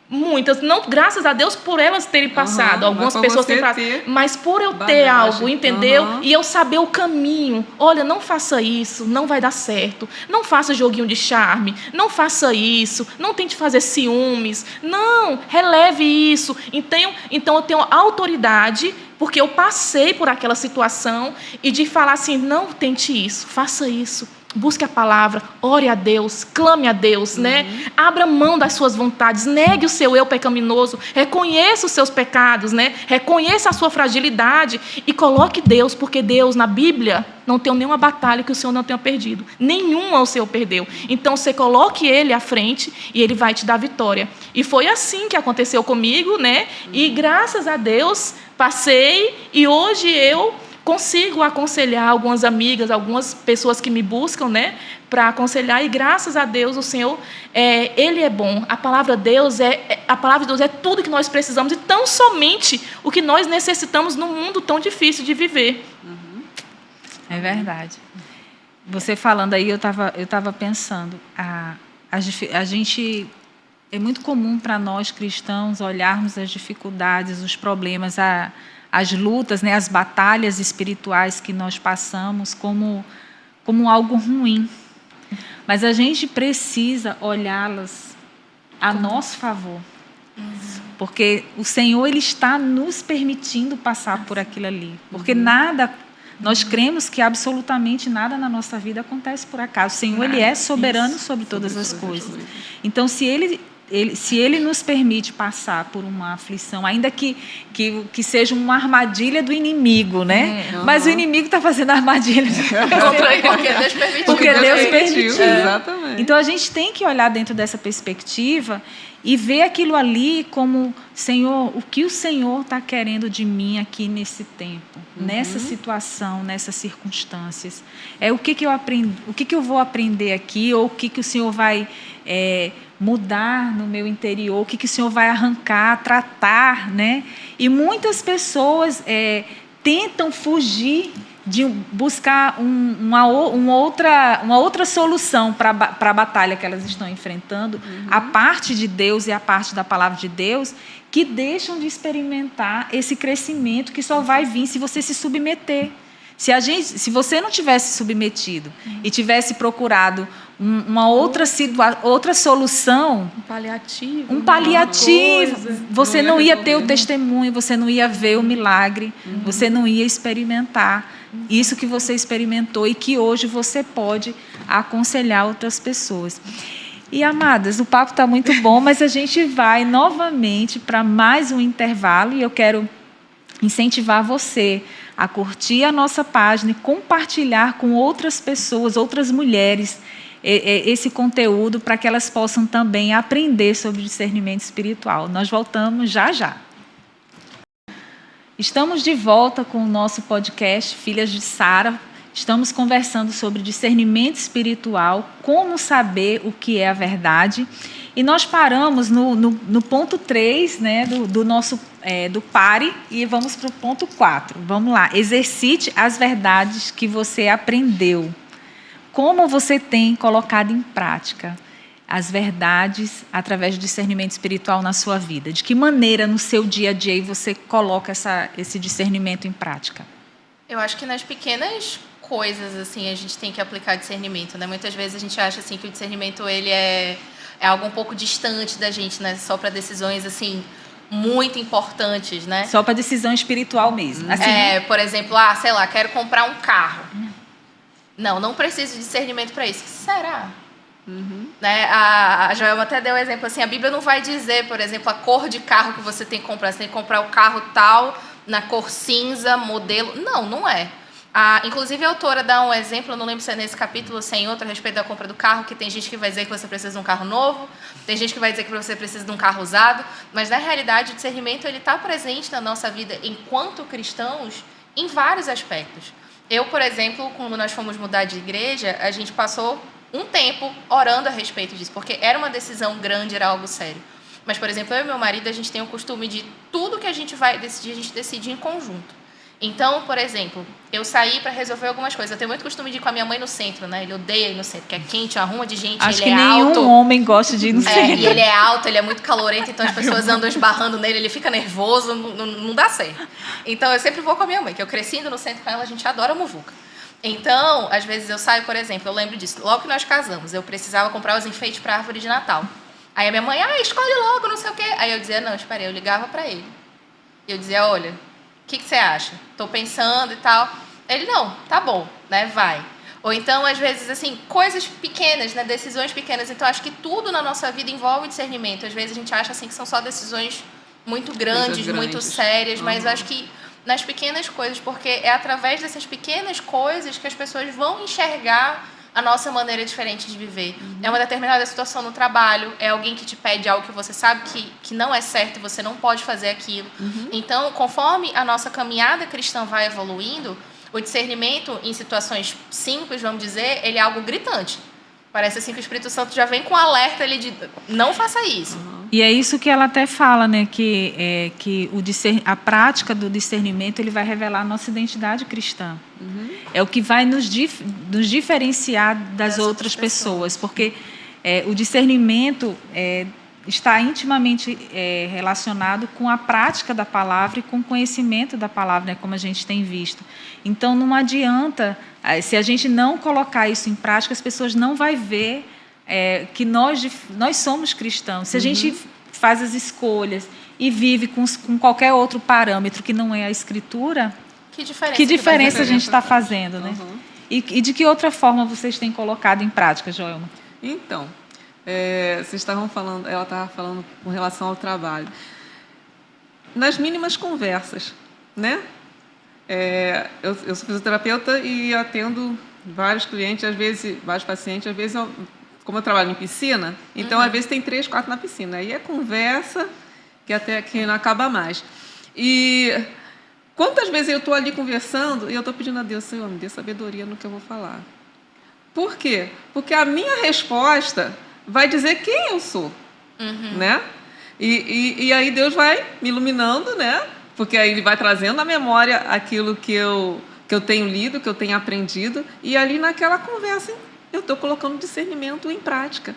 muitas, não graças a Deus por elas terem passado, algumas pessoas têm passado, mas por eu ter algo, entendeu? E eu saber o caminho. Olha, não faça isso, não vai dar certo. Não faça joguinho de charme, não faça isso, não tente fazer ciúmes, não, releve isso. Então eu tenho autoridade, porque eu passei por aquela situação, e de falar assim: não tente isso, faça isso. Busque a palavra, ore a Deus, clame a Deus, né? Abra mão das suas vontades, negue o seu eu pecaminoso, reconheça os seus pecados, né? Reconheça a sua fragilidade e coloque Deus, porque Deus, na Bíblia, não tem nenhuma batalha que o Senhor não tenha perdido. Nenhuma o Senhor perdeu. Então, você coloque Ele à frente e Ele vai te dar vitória. E foi assim que aconteceu comigo, né? E graças a Deus, passei, e hoje eu consigo aconselhar algumas amigas, algumas pessoas que me buscam, né, para aconselhar, e graças a Deus o Senhor, Ele é bom. A palavra de Deus é tudo que nós precisamos, e tão somente o que nós necessitamos num mundo tão difícil de viver. É verdade. Você falando aí, eu estava pensando, a gente, é muito comum para nós cristãos olharmos as dificuldades, os problemas, as lutas, né, as batalhas espirituais que nós passamos como algo ruim. Mas a gente precisa olhá-las a nosso favor. Porque o Senhor, Ele está nos permitindo passar por aquilo ali. Porque nós cremos que absolutamente nada na nossa vida acontece por acaso. O Senhor, Ele é soberano sobre todas as coisas. Então, se Ele nos permite passar por uma aflição, ainda que seja uma armadilha do inimigo, né? Mas o inimigo está fazendo armadilha contra ele, porque Deus permitiu. Porque Deus permitiu. Exatamente. Então, a gente tem que olhar dentro dessa perspectiva e ver aquilo ali como, Senhor, o que o Senhor está querendo de mim aqui nesse tempo, nessa situação, nessas circunstâncias. O que eu aprendo, o que eu vou aprender aqui, ou o que o Senhor vai mudar no meu interior, o que o Senhor vai arrancar, tratar, né? E muitas pessoas tentam fugir de buscar uma outra solução para a batalha que elas estão enfrentando, a parte de Deus e a parte da palavra de Deus, que deixam de experimentar esse crescimento que só vai vir se você se submeter. Se você não tivesse submetido e tivesse procurado uma outra solução, um paliativo, você não ia ter o testemunho, você não ia ver o milagre, você não ia experimentar isso que você experimentou e que hoje você pode aconselhar outras pessoas. E, amadas, o papo está muito bom, mas a gente vai novamente para mais um intervalo e eu quero incentivar você a curtir a nossa página e compartilhar com outras pessoas, outras mulheres, esse conteúdo para que elas possam também aprender sobre discernimento espiritual. Nós voltamos já já. Estamos de volta com o nosso podcast Filhas de Sara. Estamos conversando sobre discernimento espiritual, como saber o que é a verdade. E nós paramos no ponto 3, né, do nosso do pare, e vamos para o ponto 4. Vamos lá. Exercite as verdades que você aprendeu. Como você tem colocado em prática as verdades através do discernimento espiritual na sua vida? De que maneira no seu dia a dia você coloca esse discernimento em prática? Eu acho que nas pequenas coisas assim a gente tem que aplicar discernimento, né? Muitas vezes a gente acha assim que o discernimento ele é algo um pouco distante da gente, né? Só para decisões assim muito importantes, né? Só para decisão espiritual mesmo. Assim, por exemplo, sei lá, quero comprar um carro. Não preciso de discernimento para isso. Será? Né? A Joelma até deu um exemplo assim, a Bíblia não vai dizer, por exemplo, a cor de carro que você tem que comprar. Você tem que comprar o carro tal, na cor cinza, modelo. Não é. Inclusive a autora dá um exemplo, eu não lembro se é nesse capítulo ou se é em outro, a respeito da compra do carro, que tem gente que vai dizer que você precisa de um carro novo, tem gente que vai dizer que você precisa de um carro usado, mas na realidade o discernimento está presente na nossa vida enquanto cristãos em vários aspectos. Eu, por exemplo, quando nós fomos mudar de igreja, a gente passou um tempo orando a respeito disso, porque era uma decisão grande, era algo sério. Mas, por exemplo, eu e meu marido, a gente tem o costume de tudo que a gente vai decidir, a gente decide em conjunto. Então, por exemplo, eu saí para resolver algumas coisas. Eu tenho muito costume de ir com a minha mãe no centro, né? Ele odeia ir no centro, porque é quente, arruma de gente, acho ele é alto. Acho que nenhum homem gosta de ir no centro. E ele é alto, ele é muito calorento, então as pessoas andam esbarrando nele, ele fica nervoso, não dá certo. Então, eu sempre vou com a minha mãe, que eu cresci indo no centro com ela, a gente adora muvuca. Então, às vezes eu saio, por exemplo, eu lembro disso, logo que nós casamos, eu precisava comprar os enfeites para a árvore de Natal. Aí a minha mãe, escolhe logo, não sei o quê. Aí eu dizia, não, espera aí, eu ligava para ele. Eu dizia, olha, o que você acha? Estou pensando e tal. Ele, não, tá bom, né, vai. Ou então, às vezes, assim, coisas pequenas, né, decisões pequenas. Então, acho que tudo na nossa vida envolve discernimento. Às vezes a gente acha assim, que são só decisões muito grandes, muito sérias, mas acho que nas pequenas coisas, porque é através dessas pequenas coisas que as pessoas vão enxergar a nossa maneira diferente de viver. É uma determinada situação no trabalho, é alguém que te pede algo que você sabe que não é certo, você não pode fazer aquilo. Então, conforme a nossa caminhada cristã vai evoluindo, o discernimento em situações simples, vamos dizer, ele é algo gritante. Parece assim que o Espírito Santo já vem com um alerta ali de não faça isso. E é isso que ela até fala, né? Que a prática do discernimento ele vai revelar a nossa identidade cristã. É o que vai nos diferenciar das outras pessoas. Porque o discernimento está intimamente relacionado com a prática da palavra e com o conhecimento da palavra, né, como a gente tem visto. Então, não adianta, se a gente não colocar isso em prática, as pessoas não vão ver que nós somos cristãos. Se a gente faz as escolhas e vive com qualquer outro parâmetro que não é a Escritura, que diferença a gente está fazendo, né? E de que outra forma vocês têm colocado em prática, Joelma? Então, vocês estavam falando, ela estava falando com relação ao trabalho. Nas mínimas conversas, né? Eu sou fisioterapeuta e atendo vários clientes, às vezes, vários pacientes, às vezes como eu trabalho em piscina, então às vezes tem 3, 4 na piscina. Aí é conversa que até que não acaba mais. E quantas vezes eu estou ali conversando e eu estou pedindo a Deus, Senhor, me dê sabedoria no que eu vou falar. Por quê? Porque a minha resposta vai dizer quem eu sou, né? E aí Deus vai me iluminando, né? Porque aí Ele vai trazendo à memória aquilo que eu tenho lido, que eu tenho aprendido, e ali naquela conversa eu estou colocando discernimento em prática.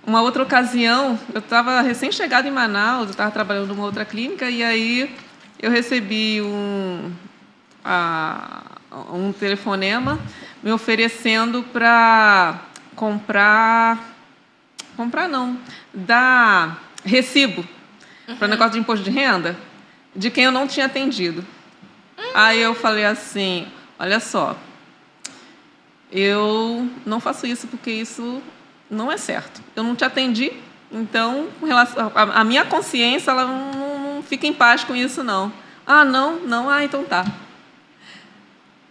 Uma outra ocasião, eu estava recém-chegada em Manaus, eu estava trabalhando numa outra clínica, e aí eu recebi um telefonema me oferecendo para dar recibo para negócio de imposto de renda de quem eu não tinha atendido. Aí eu falei assim, olha só, eu não faço isso porque isso não é certo. Eu não te atendi, então a minha consciência ela não fica em paz com isso, não. Ah, não, então tá.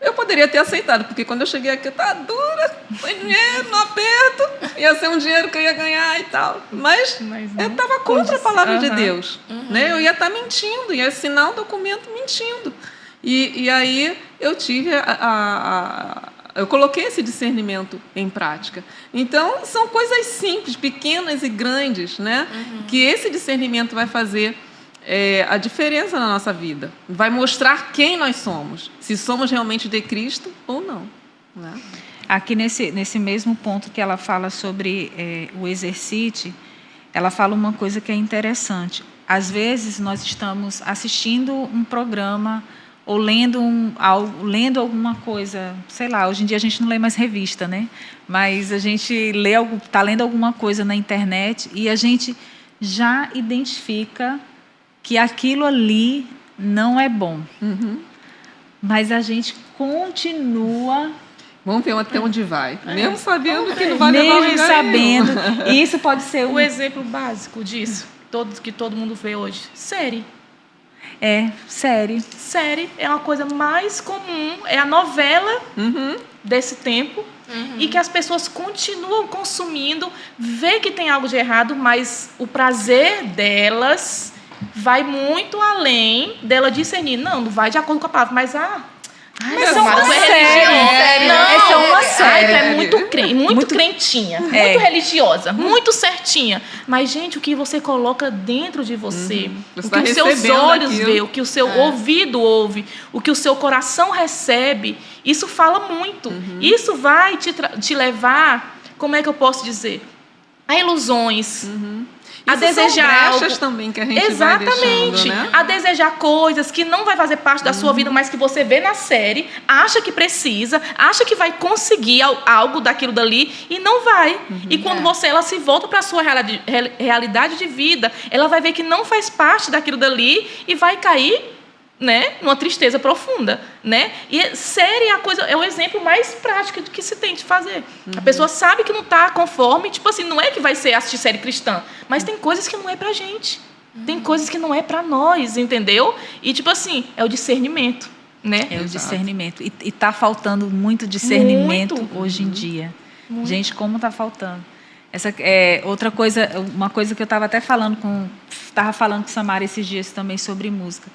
Eu poderia ter aceitado, porque quando eu cheguei aqui, tá dura, foi dinheiro, não aperto, ia ser um dinheiro que eu ia ganhar e tal. Mas eu estava contra a palavra de Deus. Né? Eu ia estar mentindo, ia assinar um documento mentindo. E aí eu tive eu coloquei esse discernimento em prática. Então, são coisas simples, pequenas e grandes, né? Que esse discernimento vai fazer a diferença na nossa vida. Vai mostrar quem nós somos, se somos realmente de Cristo ou não. Né? Aqui nesse mesmo ponto que ela fala sobre o exercite, ela fala uma coisa que é interessante. Às vezes nós estamos assistindo um programa ou lendo alguma coisa, sei lá, hoje em dia a gente não lê mais revista, né? Mas a gente está lendo alguma coisa na internet e a gente já identifica que aquilo ali não é bom. Mas a gente continua... Vamos ver até onde vai. Mesmo sabendo que não vai levar a lugar nenhum. E isso pode ser o exemplo básico disso, que todo mundo vê hoje. Série. Série. Série é uma coisa mais comum, é a novela desse tempo, e que as pessoas continuam consumindo, vê que tem algo de errado, mas o prazer delas vai muito além dela discernir. Não vai de acordo com a palavra, mas é uma série. É uma série. É muito crentinha, muito religiosa, muito certinha. Mas, gente, o que você coloca dentro de você, o que os seus olhos veem, o que o seu ouvido ouve, o que o seu coração recebe, isso fala muito. Isso vai te levar, como é que eu posso dizer? A ilusões. A desejar brechas também que a gente vai deixando, né? A desejar coisas que não vai fazer parte da sua vida, mas que você vê na série, acha que precisa, acha que vai conseguir algo daquilo dali e não vai. E quando ela se volta para a sua realidade de vida, ela vai ver que não faz parte daquilo dali e vai cair, né, numa tristeza profunda, né? E série é o exemplo mais prático do que se tem de fazer. A pessoa sabe que não está conforme, tipo assim, não é que vai ser assistir série cristã, mas tem coisas que não é pra gente, tem coisas que não é pra nós, entendeu? E tipo assim, é o discernimento, né? É o discernimento. E tá faltando muito discernimento hoje em dia. Gente, como tá faltando. Essa outra coisa, uma coisa que eu estava até falando com Samara esses dias também sobre música.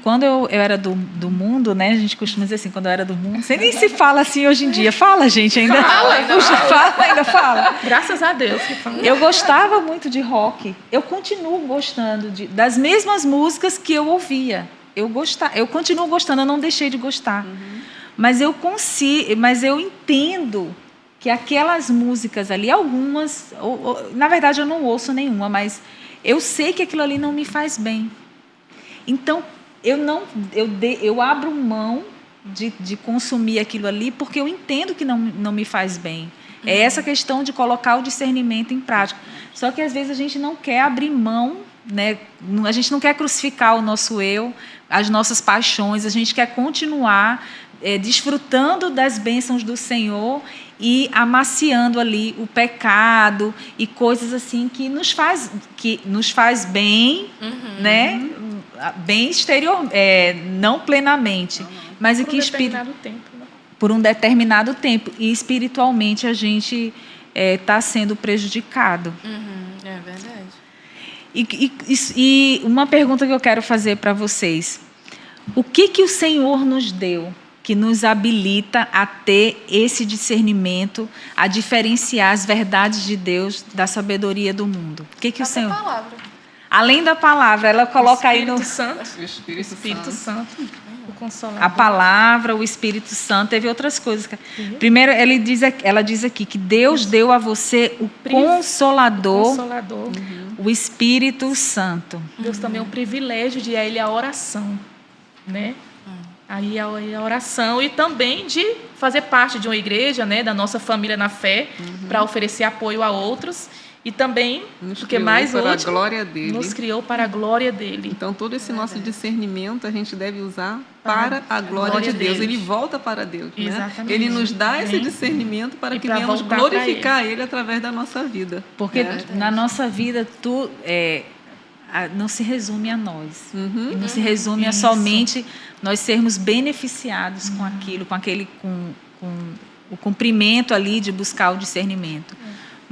Quando eu era do mundo, né? A gente costuma dizer assim, quando eu era do mundo. Você nem se fala assim hoje em dia. Fala, gente, ainda fala. Graças a Deus. Eu gostava muito de rock. Eu continuo gostando das mesmas músicas que eu ouvia. Eu continuo gostando, eu não deixei de gostar. Mas eu entendo que aquelas músicas ali, algumas, na verdade eu não ouço nenhuma, mas eu sei que aquilo ali não me faz bem. Então, eu abro mão de consumir aquilo ali porque eu entendo que não me faz bem. É essa questão de colocar o discernimento em prática. Só que, às vezes, a gente não quer abrir mão, né? A gente não quer crucificar o nosso eu, as nossas paixões, a gente quer continuar desfrutando das bênçãos do Senhor e amaciando ali o pecado e coisas assim que nos faz bem, né? Bem exterior, não plenamente, mas por que determinado tempo, por um determinado tempo. E espiritualmente a gente está sendo prejudicado. É verdade. E uma pergunta que eu quero fazer para vocês. O que o Senhor nos deu que nos habilita a ter esse discernimento, a diferenciar as verdades de Deus da sabedoria do mundo? O que o Senhor... palavra. Além da palavra, ela coloca aí no... O Espírito Santo, o Consolador. A palavra, o Espírito Santo, teve outras coisas. Primeiro, ela diz aqui que Deus deu a você o Consolador, o Espírito Santo. Deus também é um privilégio de Ele a oração, né? Aí a oração e também de fazer parte de uma igreja, né, da nossa família na fé, para oferecer apoio a outros. E também, porque mais para último, a glória dele. nos criou para a glória dele. Então, todo esse nosso discernimento a gente deve usar para a glória de Deus. Ele volta para Deus. Exatamente. Né? Ele nos dá esse discernimento para que venhamos glorificar ele através da nossa vida. Porque na nossa vida, não se resume a nós. E não se resume a somente nós sermos beneficiados com aquilo, com o cumprimento ali de buscar o discernimento.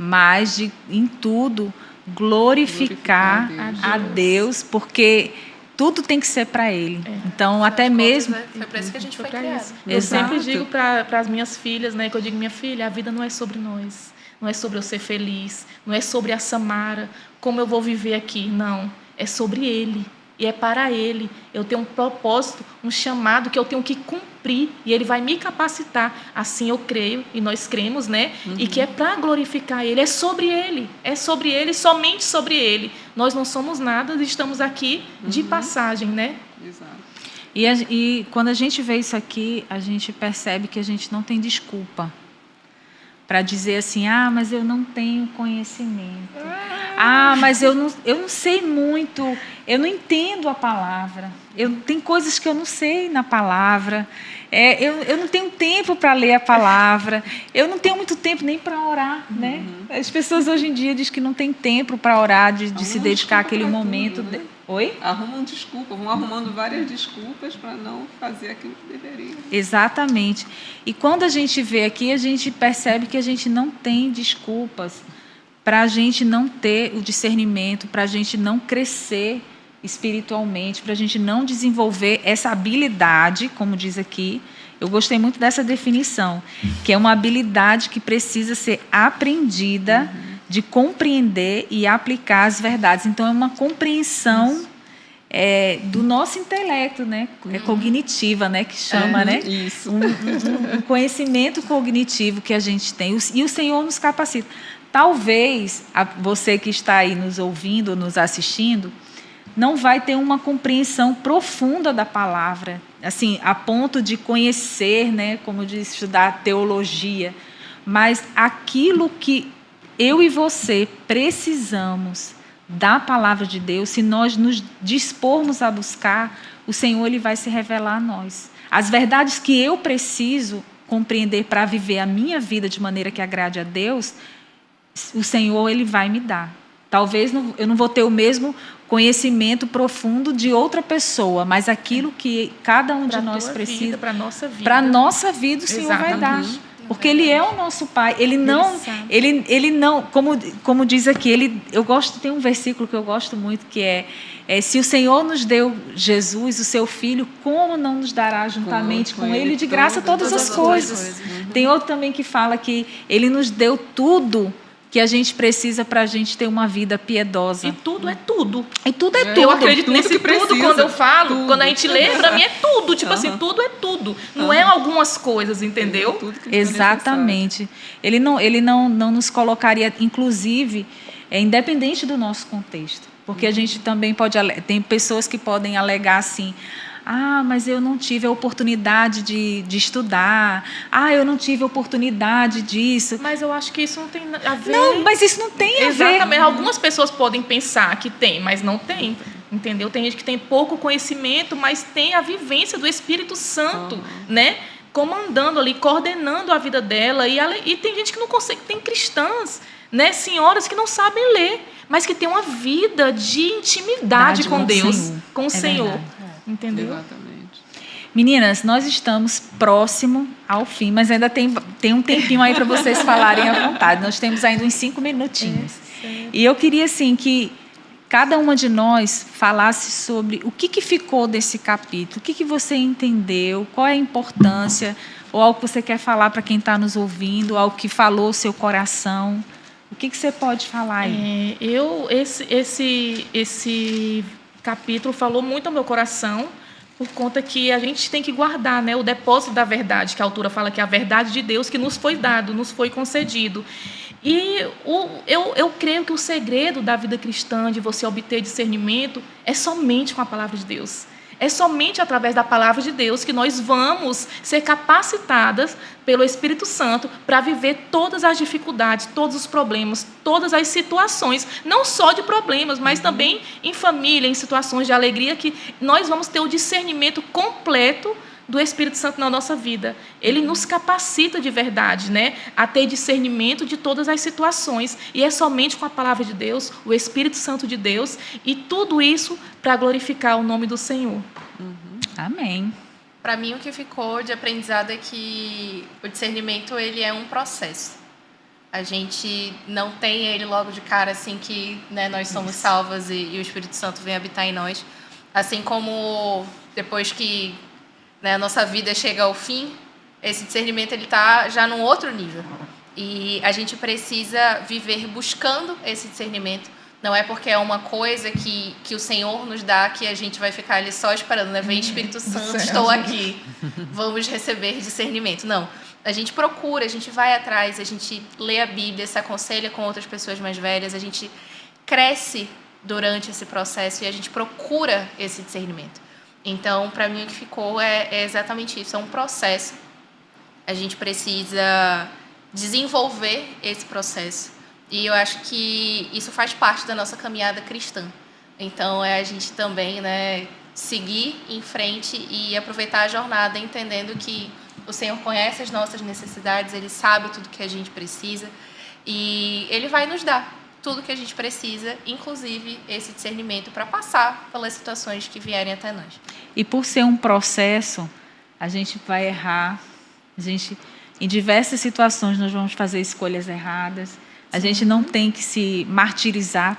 Mas em tudo glorificar a Deus, porque tudo tem que ser para Ele. Então, até mesmo... Foi para isso que a gente foi criado. Eu sempre digo para as minhas filhas, né, que eu digo, minha filha, a vida não é sobre nós, não é sobre eu ser feliz, não é sobre a Samara, como eu vou viver aqui, não. É sobre Ele. E é para Ele. Eu tenho um propósito, um chamado que eu tenho que cumprir. E Ele vai me capacitar. Assim eu creio, e nós cremos, né? E que é para glorificar Ele. É sobre Ele, somente sobre Ele. Nós não somos nada, estamos aqui de passagem, né? Exato. E quando a gente vê isso aqui, a gente percebe que a gente não tem desculpa para dizer assim, mas eu não tenho conhecimento. Mas eu não sei muito, eu não entendo a palavra. Tem coisas que eu não sei na palavra. Eu não tenho tempo para ler a palavra. Eu não tenho muito tempo nem para orar. Né? As pessoas hoje em dia dizem que não tem tempo para orar, de se dedicar àquele momento. Tudo, né? Oi? Arrumam desculpa, vão arrumando várias desculpas para não fazer aquilo que deveria. Exatamente. E quando a gente vê aqui, a gente percebe que a gente não tem desculpas para a gente não ter o discernimento, para a gente não crescer espiritualmente, para a gente não desenvolver essa habilidade, como diz aqui. Eu gostei muito dessa definição, que é uma habilidade que precisa ser aprendida, de compreender e aplicar as verdades. Então, é uma compreensão do nosso intelecto, né? Cognitiva, né? Que chama, né? Isso. Um conhecimento cognitivo que a gente tem. E o Senhor nos capacita. Talvez você que está aí nos ouvindo, nos assistindo, não vai ter uma compreensão profunda da palavra, assim, a ponto de conhecer, né? Como de estudar teologia. Mas aquilo que eu e você precisamos da palavra de Deus, se nós nos dispormos a buscar, o Senhor ele vai se revelar a nós. As verdades que eu preciso compreender para viver a minha vida de maneira que agrade a Deus, o Senhor ele vai me dar. Talvez eu não vou ter o mesmo conhecimento profundo de outra pessoa, mas aquilo que cada um de nós precisa, para a nossa vida, o Senhor vai dar. Porque Ele é o nosso Pai. Ele não, como diz aqui, tem um versículo que eu gosto muito, que é se o Senhor nos deu Jesus, o seu Filho, como não nos dará juntamente com Ele de graça todas as coisas? Tem outro também que fala que Ele nos deu tudo que a gente precisa para a gente ter uma vida piedosa. E tudo é tudo. E tudo é tudo. Eu acredito tudo nesse tudo quando eu falo, tudo. quando a gente lê, para mim é tudo. Tipo assim, tudo é tudo. Não é algumas coisas, entendeu? Tudo que Exatamente. Ele não nos colocaria, inclusive, independente do nosso contexto. Porque a gente também tem pessoas que podem alegar assim, mas eu não tive a oportunidade de estudar. Eu não tive a oportunidade disso. Mas eu acho que isso não tem a ver. Não, mas isso não tem a ver. Exatamente. Algumas pessoas podem pensar que tem, mas não tem. Entendeu? Tem gente que tem pouco conhecimento, mas tem a vivência do Espírito Santo, né? Comandando ali, coordenando a vida dela. E tem gente que não consegue. Tem cristãs, né? Senhoras que não sabem ler, mas que têm uma vida de intimidade com Deus, com o Senhor. Verdade. Entendeu? Exatamente. Meninas, nós estamos próximo ao fim, mas ainda tem um tempinho aí para vocês falarem à vontade. Nós temos ainda uns 5 minutinhos. E eu queria, assim, que cada uma de nós falasse sobre o que ficou desse capítulo, o que você entendeu, qual é a importância, ou algo que você quer falar para quem está nos ouvindo, algo que falou o seu coração. O que você pode falar aí? Esse capítulo falou muito ao meu coração, por conta que a gente tem que guardar, né, o depósito da verdade, que a autora fala que é a verdade de Deus que nos foi dado, nos foi concedido. E eu creio que o segredo da vida cristã, de você obter discernimento, é somente com a palavra de Deus. É somente através da palavra de Deus que nós vamos ser capacitadas pelo Espírito Santo para viver todas as dificuldades, todos os problemas, todas as situações, não só de problemas, mas também em família, em situações de alegria, que nós vamos ter o discernimento completo do Espírito Santo na nossa vida. Ele nos capacita de verdade, né, a ter discernimento de todas as situações. E é somente com a palavra de Deus, o Espírito Santo de Deus, e tudo isso para glorificar o nome do Senhor. Amém. Para mim, o que ficou de aprendizado é que o discernimento, ele é um processo. A gente não tem ele logo de cara, assim que, né, nós somos salvas e o Espírito Santo vem habitar em nós. Assim como depois que, né, a nossa vida chega ao fim, esse discernimento está já num outro nível. E a gente precisa viver buscando esse discernimento. Não é porque é uma coisa que o Senhor nos dá que a gente vai ficar ali só esperando, né? Vem Espírito Santo, estou aqui, vamos receber discernimento. Não, a gente procura, a gente vai atrás, a gente lê a Bíblia, se aconselha com outras pessoas mais velhas, a gente cresce durante esse processo e a gente procura esse discernimento. Então, para mim, o que ficou é exatamente isso, é um processo. A gente precisa desenvolver esse processo. E eu acho que isso faz parte da nossa caminhada cristã. Então, é a gente também, né, seguir em frente e aproveitar a jornada, entendendo que o Senhor conhece as nossas necessidades, Ele sabe tudo que a gente precisa e Ele vai nos dar tudo que a gente precisa, inclusive esse discernimento para passar pelas situações que vierem até nós. E por ser um processo, a gente vai errar, em diversas situações nós vamos fazer escolhas erradas. A gente não tem que se martirizar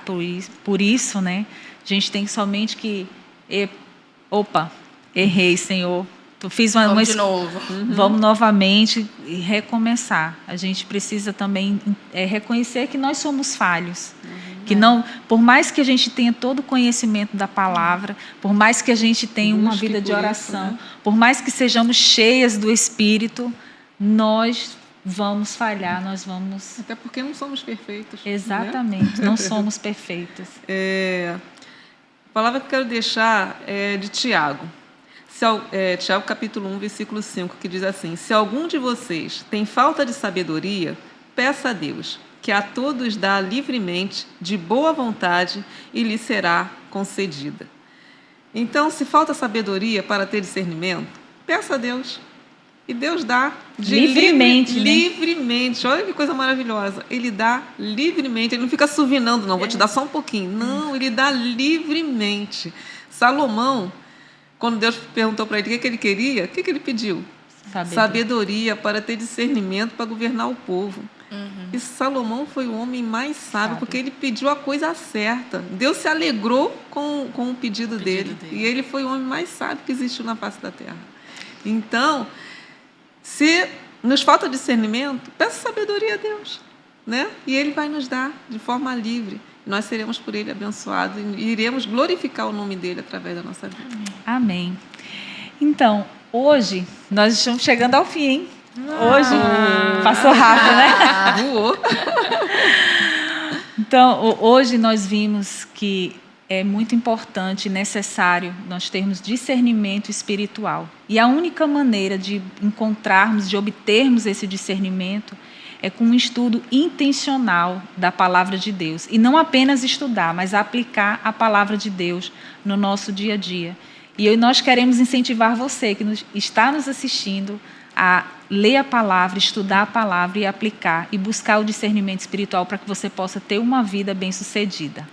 por isso, né? A gente tem somente que... errei, Senhor. Fiz Vamos de novo. Vamos novamente e recomeçar. A gente precisa também reconhecer que nós somos falhos. Que não, por mais que a gente tenha todo o conhecimento da palavra, por mais que a gente tenha uma vida de oração, por mais que sejamos cheias do Espírito, nós vamos falhar, nós vamos... Até porque não somos perfeitos. Exatamente, né? Não somos perfeitos. A palavra que eu quero deixar é de Tiago. Tiago capítulo 1, versículo 5, que diz assim: se algum de vocês tem falta de sabedoria, peça a Deus, que a todos dá livremente, de boa vontade, e lhe será concedida. Então, se falta sabedoria para ter discernimento, peça a Deus. E Deus dá livremente. Livremente. Olha que coisa maravilhosa. Ele dá livremente. Ele não fica suvinando, não, vou te dar só um pouquinho. Não, ele dá livremente. Salomão, quando Deus perguntou para ele o que ele queria, o que ele pediu? Sabedoria para ter discernimento para governar o povo. E Salomão foi o homem mais sábio, porque ele pediu a coisa certa. Deus se alegrou com o pedido dele. E ele foi o homem mais sábio que existiu na face da terra. Então, se nos falta discernimento, peça sabedoria a Deus, né? E Ele vai nos dar de forma livre. Nós seremos por Ele abençoados e iremos glorificar o nome dEle através da nossa vida. Amém. Então, hoje, nós estamos chegando ao fim, hein? Hoje, passou rápido, né? Voou. Então, hoje nós vimos que é muito importante e necessário nós termos discernimento espiritual. E a única maneira de encontrarmos, de obtermos esse discernimento é com um estudo intencional da palavra de Deus. E não apenas estudar, mas aplicar a palavra de Deus no nosso dia a dia. E nós queremos incentivar você que está nos assistindo a ler a palavra, estudar a palavra e aplicar e buscar o discernimento espiritual para que você possa ter uma vida bem-sucedida.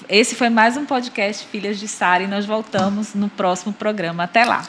Esse foi mais um podcast Filhas de Sara e nós voltamos no próximo programa. Até lá!